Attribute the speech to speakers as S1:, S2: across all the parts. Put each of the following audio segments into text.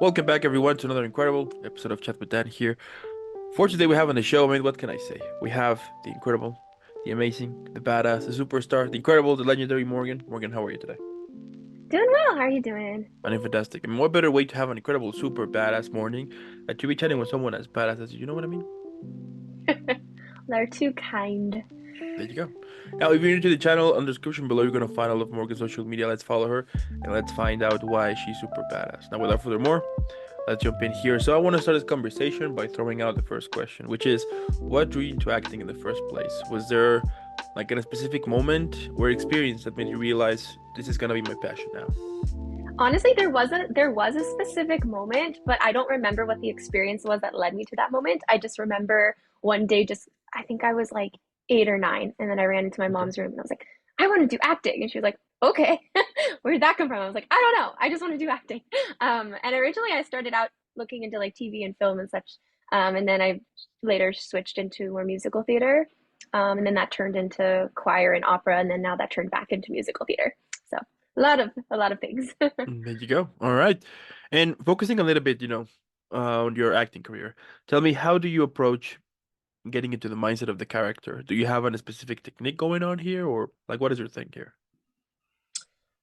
S1: Welcome back, everyone, to another incredible episode of Chat with Dan here. For today, we have on the show, I mean, what can I say? We have the incredible, the amazing, the badass, the superstar, the incredible, the legendary Morgan. Morgan, how are you today?
S2: Doing well. How are you doing?
S1: I'm fantastic. And what better way to have an incredible, super badass morning to be chatting with someone as badass as you? You know what I mean?
S2: They're too kind.
S1: There you go. Now, if you're new to the channel, on the description below, you're gonna find all of Morgan's social media. Let's follow her and let's find out why she's super badass. Now, without further more, let's jump in here. So I want to start this conversation by throwing out the first question, which is, what drew you into acting in the first place? Was there like in a specific moment or experience that made you realize this is gonna be my passion now?
S2: Honestly, there was a specific moment, but I don't remember what the experience was that led me to that moment. I just remember one day just I think I was like 8 or 9, and then I ran into my
S1: Okay.
S2: mom's room and I was like, I want to do acting. And she was like, okay. Where did that come from? I was like, I don't know. I just want to do acting. And originally I started out looking into like TV and film and such. And then I later switched into more musical theater. And then that turned into choir and opera, and then now that turned back into musical theater. So a lot of things.
S1: There you go. All right. And focusing a little bit, on your acting career, tell me, how do you approach getting into the mindset of the character? Do you have a specific technique going on here, or like what is your thing here?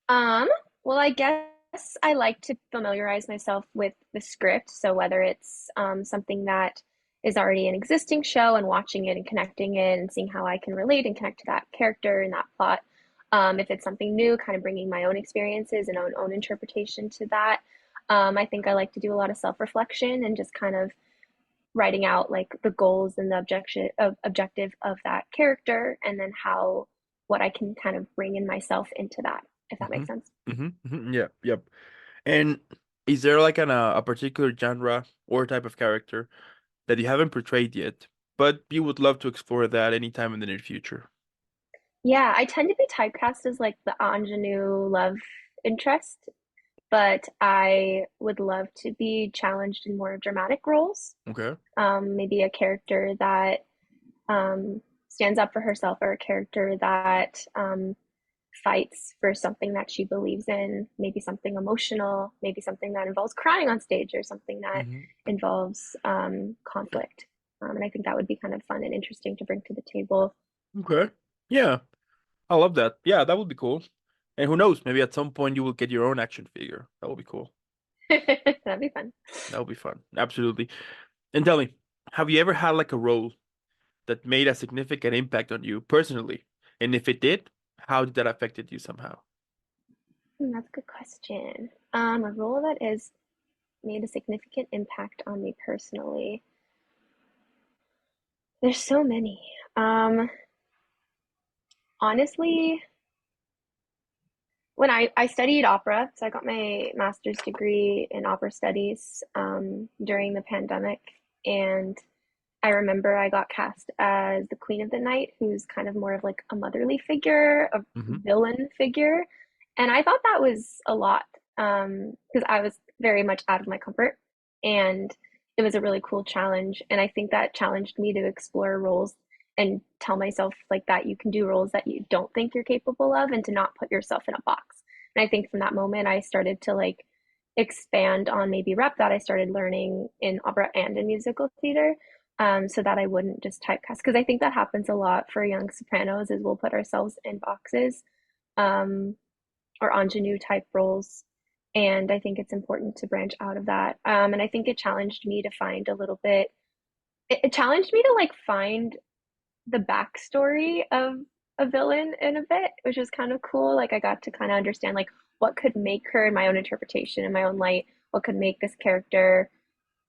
S2: Um, well, I guess I like to familiarize myself with the script. So whether it's something that is already an existing show and watching it and connecting it and seeing how I can relate and connect to that character and that plot. If it's something new, kind of bringing my own experiences and own interpretation to that. I think I like to do a lot of self-reflection and just kind of writing out like the goals and the objective of that character, and then how what I can kind of bring in myself into that, if that
S1: Hmm.
S2: makes sense.
S1: Yeah, yep. And is there like a particular genre or type of character that you haven't portrayed yet, but you would love to explore that anytime in the near future?
S2: Yeah, I tend to be typecast as like the ingenue love interest, but I would love to be challenged in more dramatic roles.
S1: Okay.
S2: Maybe a character that stands up for herself, or a character that fights for something that she believes in, maybe something emotional, maybe something that involves crying on stage, or something that
S1: Hmm.
S2: involves conflict. And I think that would be kind of fun and interesting to bring to the table.
S1: Okay. Yeah, I love that. Yeah, that would be cool. And who knows, maybe at some point you will get your own action figure. That would be cool.
S2: That'd be fun.
S1: That would be fun. Absolutely. And tell me, have you ever had like a role that made a significant impact on you personally? And if it did, how did that affected you somehow?
S2: That's a good question. A role that has made a significant impact on me personally. There's so many. Um, Honestly, when I studied opera, so I got my master's degree in opera studies during the pandemic, and I remember I got cast as the Queen of the Night, who's kind of more of like a motherly figure, a
S1: Hmm.
S2: villain figure, and I thought that was a lot because I was very much out of my comfort, and it was a really cool challenge, and I think that challenged me to explore roles and tell myself like that you can do roles that you don't think you're capable of, and to not put yourself in a box. And I think from that moment I started to like expand on maybe rep that I started learning in opera and in musical theater, so that I wouldn't just typecast. Because I think that happens a lot for young sopranos, is we'll put ourselves in boxes, um, or ingenue type roles. And I think it's important to branch out of that. And I think it challenged me to find a little bit, it challenged me to like find the backstory of a villain in a bit, which was kind of cool. Like I got to kind of understand like what could make her, in my own interpretation, in my own light, what could make this character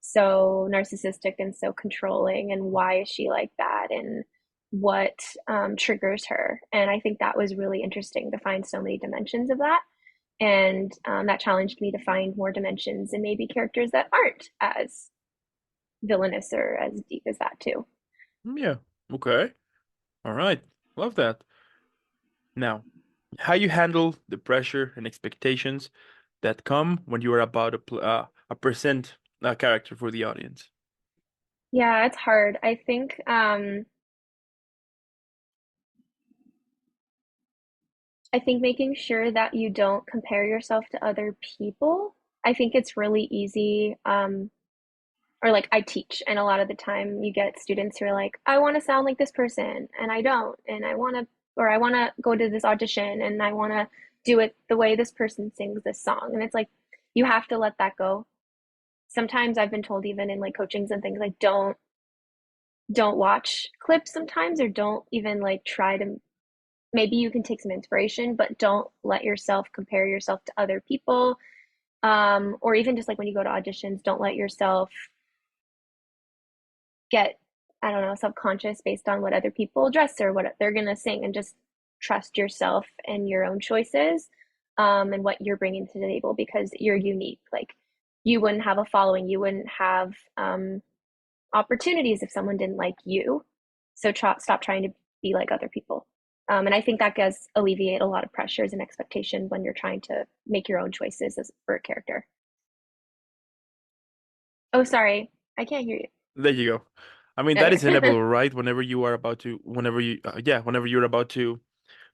S2: so narcissistic and so controlling, and why is she like that, and what triggers her. And I think that was really interesting to find so many dimensions of that, and that challenged me to find more dimensions and maybe characters that aren't as villainous or as deep as that too.
S1: Yeah. Okay. All right. Love that. Now, how you handle the pressure and expectations that come when you are about to present a character for the audience.
S2: Yeah, it's hard. I think making sure that you don't compare yourself to other people I think it's really easy. Or like I teach, and a lot of the time you get students who are like, I want to sound like this person, and I don't, and I want to go to this audition, and I want to do it the way this person sings this song. And it's like, you have to let that go. Sometimes I've been told, even in like coachings and things, like don't watch clips sometimes, or don't even like try to, maybe you can take some inspiration, but don't let yourself compare yourself to other people. Or even just like when you go to auditions, don't let yourself get, I don't know, subconscious based on what other people dress or what they're going to sing, and just trust yourself and your own choices, and what you're bringing to the table, because you're unique. Like, you wouldn't have a following, you wouldn't have opportunities if someone didn't like you. So stop trying to be like other people. And I think that does alleviate a lot of pressures and expectation when you're trying to make your own choices for a character. Oh, sorry, I can't hear you.
S1: There you go. I mean, that is
S2: Okay.
S1: inevitable, right? Whenever you're about to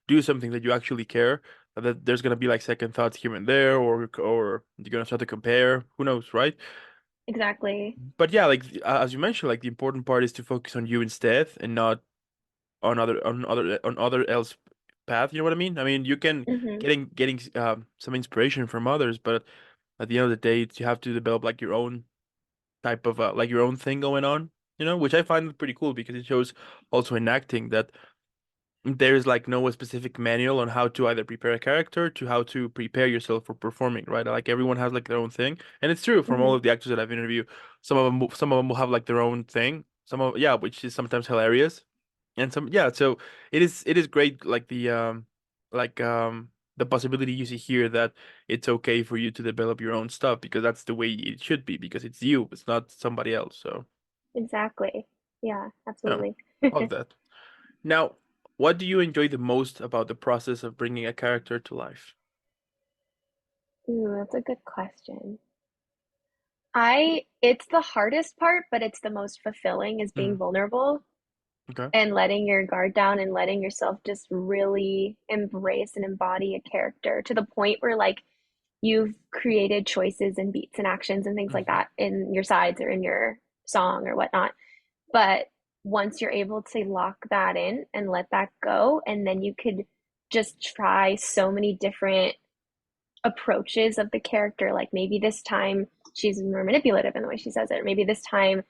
S1: do something that you actually care, that there's gonna be like second thoughts here and there, or you're gonna start to compare. Who knows, right?
S2: Exactly.
S1: But yeah, like as you mentioned, like the important part is to focus on you instead and not on other else path. You know what I mean? I mean, you can
S2: Hmm.
S1: getting some inspiration from others, but at the end of the day, you have to develop like your own type of like your own thing going on. Which I find pretty cool because it shows also in acting that there's like no specific manual on how to either prepare a character to how to prepare yourself for performing, right? Like everyone has like their own thing, and it's true from all
S2: Hmm.
S1: of the actors that I've interviewed. Some of them will have like their own thing. Yeah, which is sometimes hilarious, and yeah. So it is great, the possibility you see here that it's okay for you to develop your own stuff because that's the way it should be because it's you, it's not somebody else. So
S2: Exactly. Yeah,
S1: yeah,
S2: absolutely.
S1: love that. Now, what do you enjoy the most about the process of bringing a character to life?
S2: Ooh, that's a good question. It's the hardest part, but it's the most fulfilling, is being
S1: Mm,
S2: vulnerable
S1: okay.
S2: and letting your guard down and letting yourself just really embrace and embody a character to the point where like you've created choices and beats and actions and things like
S1: Hmm.
S2: that in your sides or in your song or whatnot. But once you're able to lock that in and let that go, and then you could just try so many different approaches of the character. Like maybe this time she's more manipulative in the way she says it, or maybe this time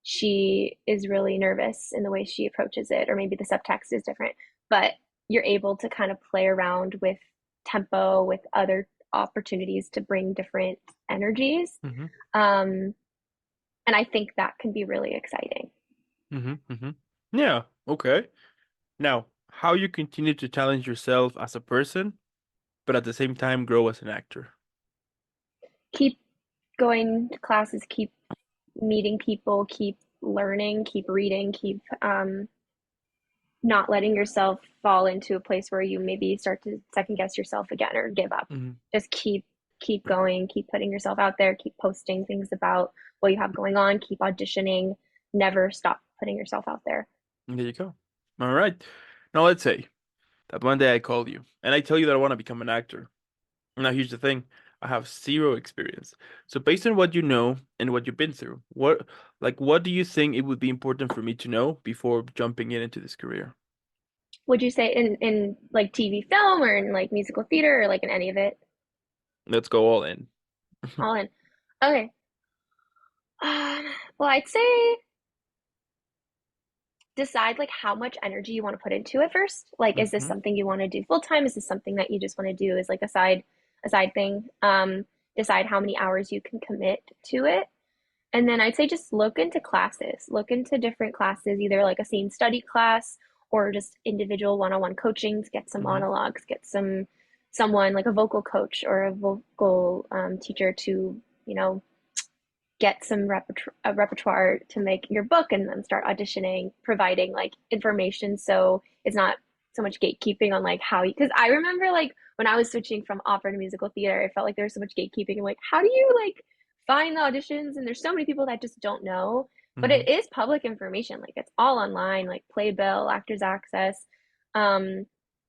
S2: she is really nervous in the way she approaches it, or maybe the subtext is different. But you're able to kind of play around with tempo, with other opportunities to bring different energies.
S1: Hmm.
S2: Um, and I think that can be really exciting.
S1: Hmm. Hmm. Yeah, okay. Now, how you continue to challenge yourself as a person, but at the same time grow as an actor.
S2: Keep going to classes, keep meeting people, keep learning, keep reading, keep not letting yourself fall into a place where you maybe start to second guess yourself again or give up.
S1: Hmm.
S2: Just keep going, keep putting yourself out there, keep posting things about what you have going on, keep auditioning, never stop putting yourself out there.
S1: There you go. All right. Now let's say that one day I call you and I tell you that I want to become an actor. Now here's the thing. I have zero experience. So based on what you know and what you've been through, what do you think it would be important for me to know before jumping into this career?
S2: Would you say in like TV film or in like musical theater or like in any of it?
S1: Let's go all in.
S2: All in. Okay. Well, I'd say decide like how much energy you want to put into it first. Like, is this
S1: Hmm.
S2: something you want to do full time? Is this something that you just want to do as like a side thing? Decide how many hours you can commit to it. And then I'd say just look into classes, look into different classes, either like a scene study class or just individual one-on-one coaching to get some
S1: Hmm.
S2: monologues, get someone like a vocal coach or a vocal teacher to, you know, get some repertoire to make your book, and then start auditioning, providing like information so it's not so much gatekeeping on like how you, because I remember like when I was switching from opera to musical theater, I felt like there was so much gatekeeping. I'm like, how do you like find the auditions? And there's so many people that just don't know. But
S1: Hmm.
S2: it is public information. Like it's all online, like Playbill, Actors Access. Um,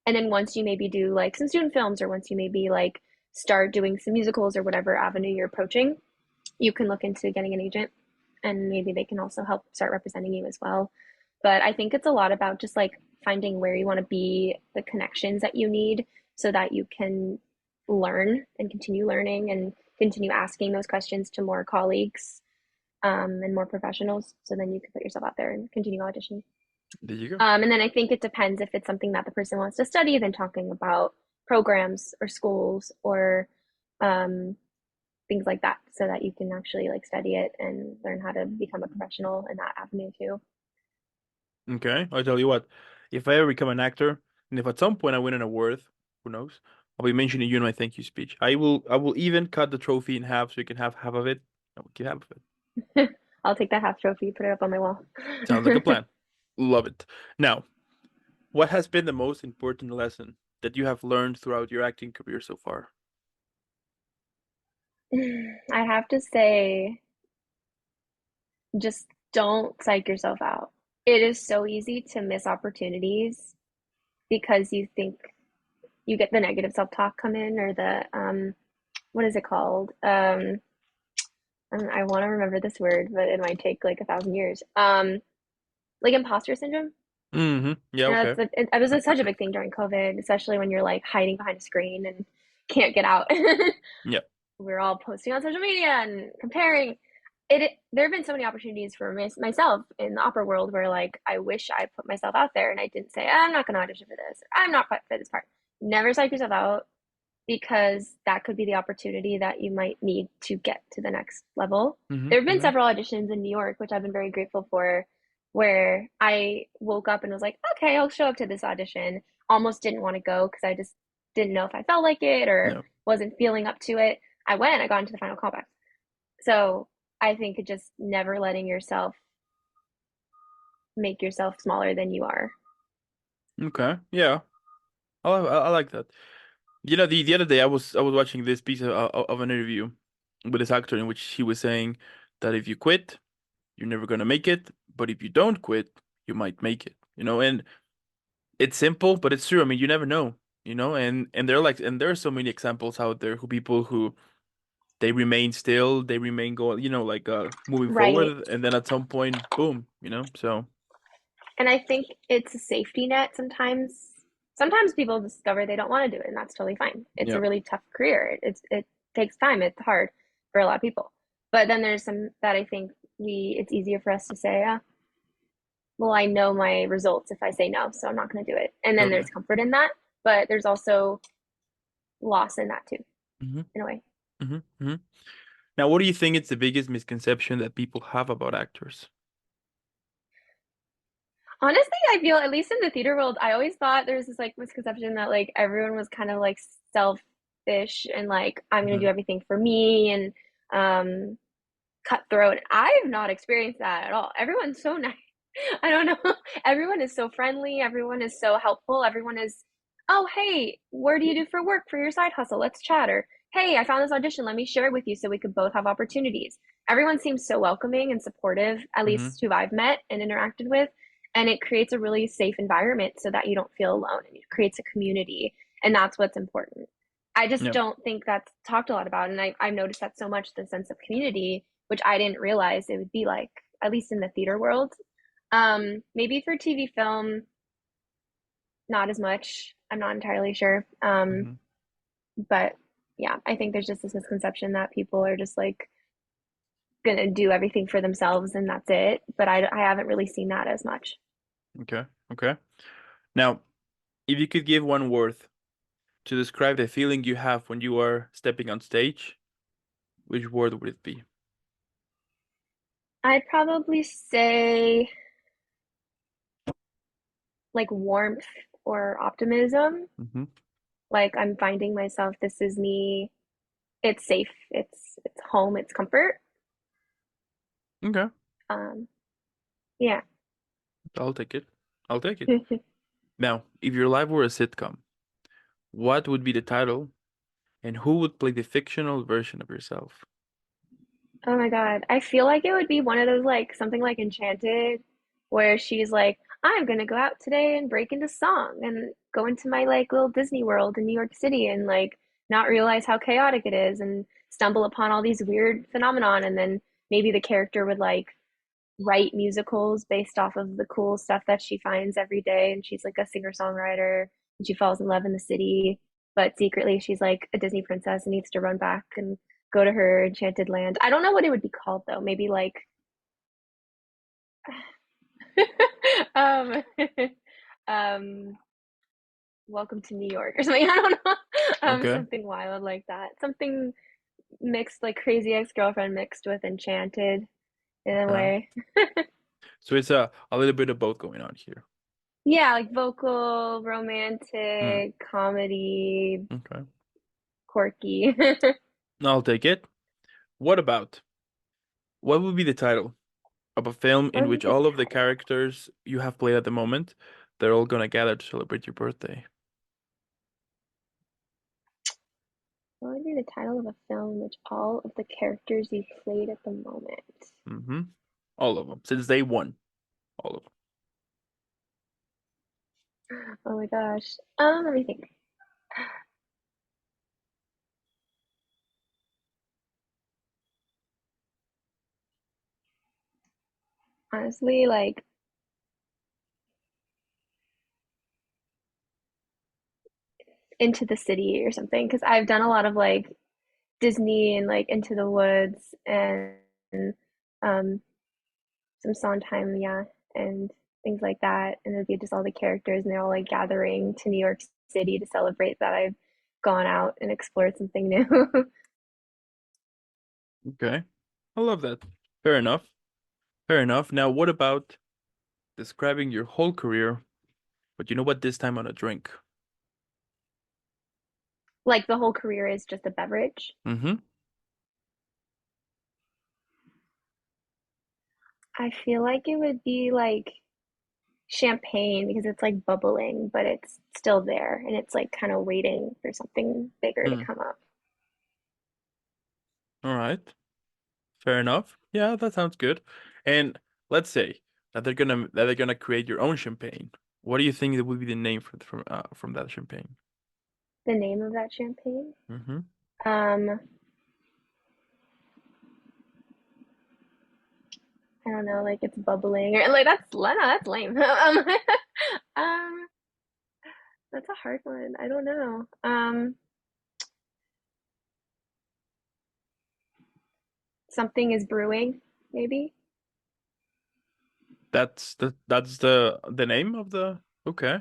S2: and then once you maybe do like some student films, or once you maybe like start doing some musicals or whatever avenue you're approaching, you can look into getting an agent and maybe they can also help start representing you as well. But I think it's a lot about just like finding where you want to be, the connections that you need so that you can learn and continue learning and continue asking those questions to more colleagues and more professionals. So then you can put yourself out there and continue auditioning.
S1: There you go.
S2: And then I think it depends if it's something that the person wants to study, then talking about programs or schools or um, things like that, so that you can actually like study it and learn how to become a professional in that avenue too.
S1: Okay, I'll tell you what. If I ever become an actor, and if at some point I win an award, who knows? I'll be mentioning you in my thank you speech. I will even cut the trophy in half so you can have half of it. I will keep half of it.
S2: I'll take that half trophy, put it up on my wall.
S1: Sounds like a plan. Love it. Now, what has been the most important lesson that you have learned throughout your acting career so far?
S2: I have to say, just don't psych yourself out. It is so easy to miss opportunities because you think you get the negative self-talk come in or the what is it called? I want to remember this word, but it might take like 1,000 years. Like imposter syndrome.
S1: Mm-hmm. Yeah,
S2: You know,
S1: okay.
S2: it was such a big thing during COVID, especially when you're like hiding behind a screen and can't get out.
S1: Yeah.
S2: We're all posting on social media and comparing. There have been so many opportunities for myself in the opera world where like I wish I put myself out there and I didn't say I'm not going to audition for this or I'm not quite for this part. Never psych yourself out because that could be the opportunity that you might need to get to the next level.
S1: Mm-hmm.
S2: There have been
S1: Mm-hmm.
S2: several auditions in New York, which I've been very grateful for, where I woke up and was like, okay, I'll show up to this audition. Almost didn't want to go because I just didn't know if I felt like it or
S1: Yeah.
S2: wasn't feeling up to it. I got into the final callback. So I think just never letting yourself make yourself smaller than you are.
S1: Okay. Yeah. I like that. You know, the other day I was watching this piece of an interview with this actor in which he was saying that if you quit, you're never gonna make it, but if you don't quit, you might make it. And it's simple, but it's true. I mean, you never know. And there are so many examples out there who people who they remain still, they remain going, like moving
S2: Right.
S1: forward, and then at some point, boom. So
S2: And I think it's a safety net sometimes. Sometimes people discover they don't want to do it, and that's totally fine. It's
S1: yeah.
S2: a really tough career. It takes time. It's hard for a lot of people. But then there's some that I think it's easier for us to say, well, I know my results if I say no, so I'm not going to do it. And then
S1: Totally.
S2: there's comfort in that, but there's also loss in that too,
S1: hmm
S2: in a way.
S1: hmm Now, what do you think is the biggest misconception that people have about actors?
S2: Honestly, I feel at least in the theater world, I always thought there was this like misconception that like everyone was kind of like selfish and like I'm gonna do
S1: hmm
S2: everything for me and um cutthroat. I've not experienced that at all. Everyone's so nice. I don't know. Everyone is so friendly. Everyone is so helpful. Everyone is, oh, hey, where do you do for work for your side hustle? Let's chat. Or, hey, I found this audition. Let me share it with you so we could both have opportunities. Everyone seems so welcoming and supportive, at
S1: hmm
S2: least who I've met and interacted with. And it creates a really safe environment so that you don't feel alone and it creates a community. And that's what's important. I just
S1: Yeah.
S2: don't think that's talked a lot about. And I've noticed that so much the sense of community, which I didn't realize it would be like, at least in the theater world. Maybe for TV film, not as much. I'm not entirely sure.
S1: hmm
S2: But yeah, I think there's just this misconception that people are just like gonna do everything for themselves and that's it. But I haven't really seen that as much.
S1: Okay. Okay. Now, if you could give one word to describe the feeling you have when you are stepping on stage, which word would it be?
S2: I'd probably say like warmth or optimism.
S1: hmm
S2: Like I'm finding myself, this is me. It's safe. It's home. It's comfort.
S1: Okay.
S2: Um, yeah.
S1: I'll take it. I'll take it. Now, if your life were a sitcom, what would be the title and who would play the fictional version of yourself?
S2: Oh my God. I feel like it would be one of those like something like Enchanted where she's like, I'm gonna go out today and break into song and go into my like little Disney world in New York City and like not realize how chaotic it is and stumble upon all these weird phenomenon, and then maybe the character would like write musicals based off of the cool stuff that she finds every day, and she's like a singer-songwriter and she falls in love in the city, but secretly she's like a Disney princess and needs to run back and go to her enchanted land. I don't know what it would be called though. Maybe like um um Welcome to New York or something. I don't know.
S1: Okay.
S2: Something wild like that. Something mixed, like Crazy Ex-Girlfriend mixed with Enchanted in a
S1: Okay.
S2: way.
S1: So it's a little bit of both going on here.
S2: Yeah, like vocal,
S1: Mm,
S2: romantic, comedy,
S1: okay.
S2: quirky.
S1: I'll take it. What about what would be the title of a film
S2: What
S1: in
S2: would
S1: which
S2: be the
S1: all of the
S2: title?
S1: characters you have played at the moment, they're all gonna gather to celebrate your birthday?
S2: What would be the title of a film in which all of the characters you played at the moment?
S1: Mm-hmm. All of them. Since day one. All of them.
S2: Oh my gosh. Let me think. Honestly, like Into the City or something, because I've done a lot of like Disney and like Into the Woods and um some Sondheim, yeah, and things like that. And it'd be just all the characters, and they're all like gathering to New York City to celebrate that I've gone out and explored something new.
S1: Okay. I love that. Fair enough. Fair enough. Now, what about describing your whole career, but you know what, this time on a drink?
S2: Like the whole career is just a beverage.
S1: Mm-hmm.
S2: I feel like it would be like champagne because it's like bubbling, but it's still there and it's like kind of waiting for something bigger to
S1: Mm.
S2: come up.
S1: All right. Fair enough. Yeah, that sounds good. And let's say that they're gonna create your own champagne. What do you think that would be the name from that champagne?
S2: The name of that champagne?
S1: Mm-hmm.
S2: Um, I don't know, like it's bubbling or like that's no, that's lame. Um, that's a hard one. I don't know. Something is brewing, maybe.
S1: That's the name of the okay.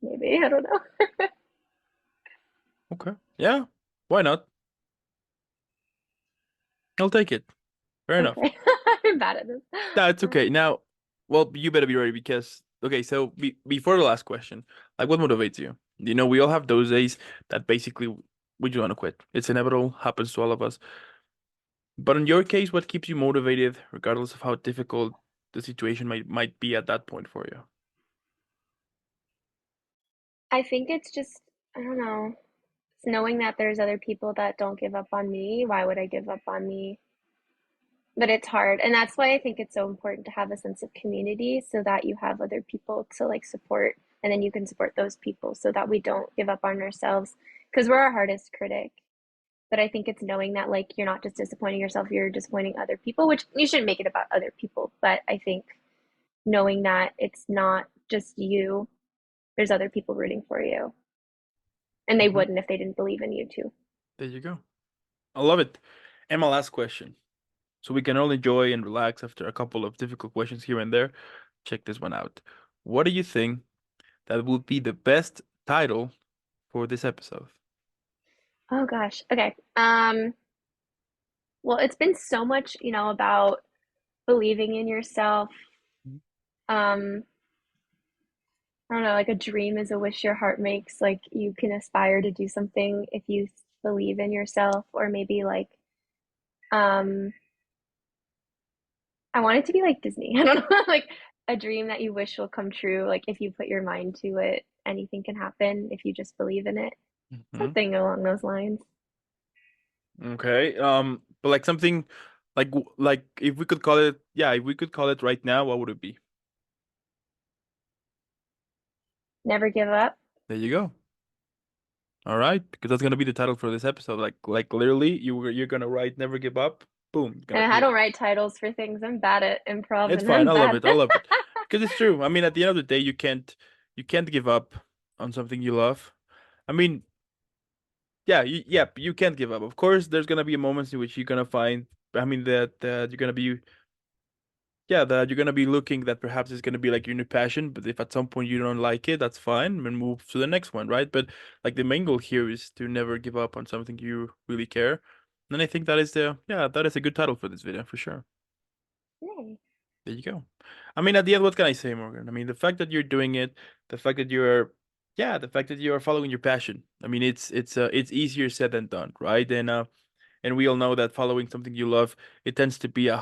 S2: Maybe I don't know.
S1: Okay. Yeah. Why not? I'll take it. Fair enough.
S2: Okay, I'm bad at this.
S1: That's okay. Now, well, you better be ready because okay, so before the last question, like what motivates you? You know, we all have those days that basically we just want to quit. It's inevitable, happens to all of us. But in your case, what keeps you motivated, regardless of how difficult the situation might be at that point for you?
S2: I think it's just I don't know. It's knowing that there's other people that don't give up on me. Why would I give up on me? But it's hard, and that's why I think it's so important to have a sense of community so that you have other people to like support, and then you can support those people so that we don't give up on ourselves because we're our hardest critic. But I think it's knowing that like you're not just disappointing yourself, you're disappointing other people, which you shouldn't make it about other people. But I think knowing that it's not just you, there's other people rooting for you. And they
S1: Hmm.
S2: wouldn't if they didn't believe in you too.
S1: There you go. I love it. And my last question. So we can all enjoy and relax after a couple of difficult questions here and there. Check this one out. What do you think that would be the best title for this episode?
S2: Oh gosh. Okay. Well, it's been so much, about believing in yourself. Um, I don't know, like a dream is a wish your heart makes. Like you can aspire to do something if you believe in yourself, or maybe like um I want it to be like Disney. I don't know, like a dream that you wish will come true. Like if you put your mind to it, anything can happen if you just believe in it.
S1: Hmm.
S2: Something along those lines.
S1: Okay. But like something like if we could call it, yeah, if we could call it right now, what would it be?
S2: Never give up.
S1: There you go. All right, because that's gonna be the title for this episode. Like literally, you're gonna write "Never Give Up." Boom, it's gonna
S2: And I
S1: appear.
S2: don't write titles for things. I'm bad at improv
S1: It's
S2: and
S1: fine.
S2: I'm
S1: I love
S2: bad.
S1: it. I love it because it's true. I mean, at the end of the day, you can't give up on something you love. I mean, yeah, you can't give up. Of course, there's gonna be moments in which you're gonna find. I mean, that you're gonna be yeah, that you're gonna be looking that perhaps it's gonna be like your new passion, but if at some point you don't like it, that's fine, and move to the next one, right? But like the main goal here is to never give up on something you really care. And I think that is a good title for this video for sure.
S2: Yay.
S1: There you go. I mean, at the end, what can I say, Morgan? I mean, the fact that you're doing it, the fact that the fact that you are following your passion. I mean, it's easier said than done, right? And we all know that following something you love, it tends to be a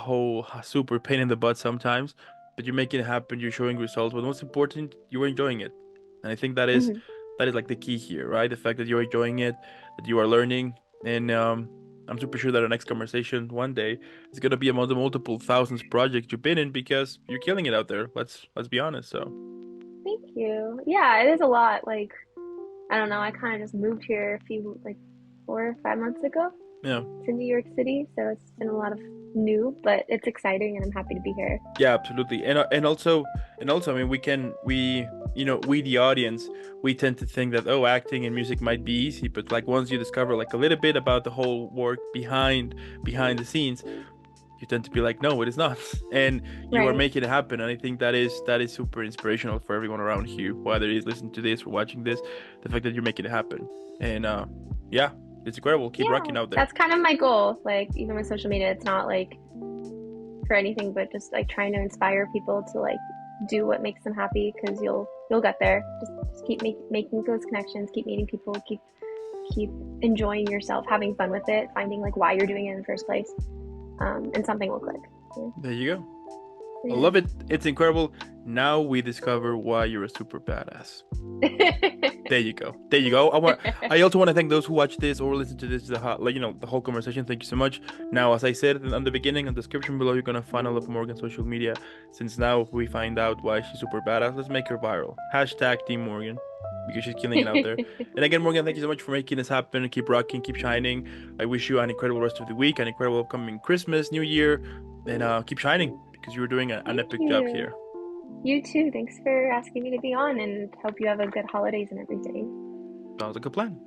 S1: super pain in the butt sometimes, but you're making it happen, you're showing results. But most important, you're enjoying it. And I think
S2: Mhm.
S1: that is like the key here, right? The fact that you're enjoying it, that you are learning, and I'm super sure that our next conversation one day is gonna be among the multiple thousands projects you've been in because you're killing it out there. Let's be honest. So
S2: Thank you. Yeah, it is a lot. Like, I don't know, I kind of just moved here a few, like 4 or 5 months ago
S1: yeah.
S2: to New York City. So it's been a lot of new, but it's exciting and I'm happy to be here.
S1: Yeah, absolutely. And also, I mean, we the audience, we tend to think that acting and music might be easy, but like once you discover like a little bit about the whole work behind the scenes, you tend to be like, no, it is not. And you are
S2: Right.
S1: making it happen. And I think that is super inspirational for everyone around here, whether he's listening to this or watching this, the fact that you're making it happen. And yeah, it's incredible. Keep
S2: Yeah,
S1: rocking out there.
S2: that's kind of my goal. Like, even with social media, it's not like for anything but just like trying to inspire people to like do what makes them happy because you'll get there. Just keep making those connections, keep meeting people, keep enjoying yourself, having fun with it, finding like why you're doing it in the first place, and something will click.
S1: There you go. I
S2: Yeah.
S1: love it. It's incredible. Now we discover why you're a super badass. There you go. There you go. I also want to thank those who watch this or listen to this, the whole conversation. Thank you so much. Now, as I said in the beginning, in the description below, you're gonna find all of Morgan's social media. Since now we find out why she's super badass, let's make her viral. Hashtag Team Morgan. Because she's killing it out there. And again, Morgan, thank you so much for making this happen. Keep rocking, keep shining. I wish you an incredible rest of the week, an incredible upcoming Christmas, New Year, and keep shining because you're doing an
S2: Thank
S1: epic job
S2: you.
S1: here.
S2: You too. Thanks for asking me to be on, and hope you have a good holidays and everything.
S1: Sounds like a plan.